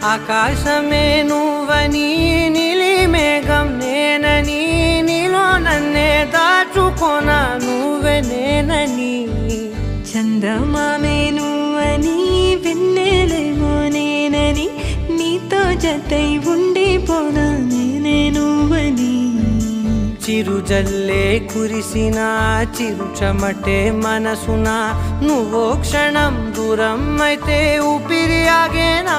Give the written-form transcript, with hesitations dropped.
ఆకాశమే నువ్వని నీలి మేఘం నేనని నీలో నన్నే దాచుకోనా నువ్వే నేనని చందమామే నువ్వని వెన్నెలేమో నేనని నీతో జతై ఉండిపోనా నేనే నువ్వని చిరుజల్లే కురిసిన చిరుచమటే మనసున నువ్వో క్షణం దూరం అయితే ఊపిరి ఆగేనా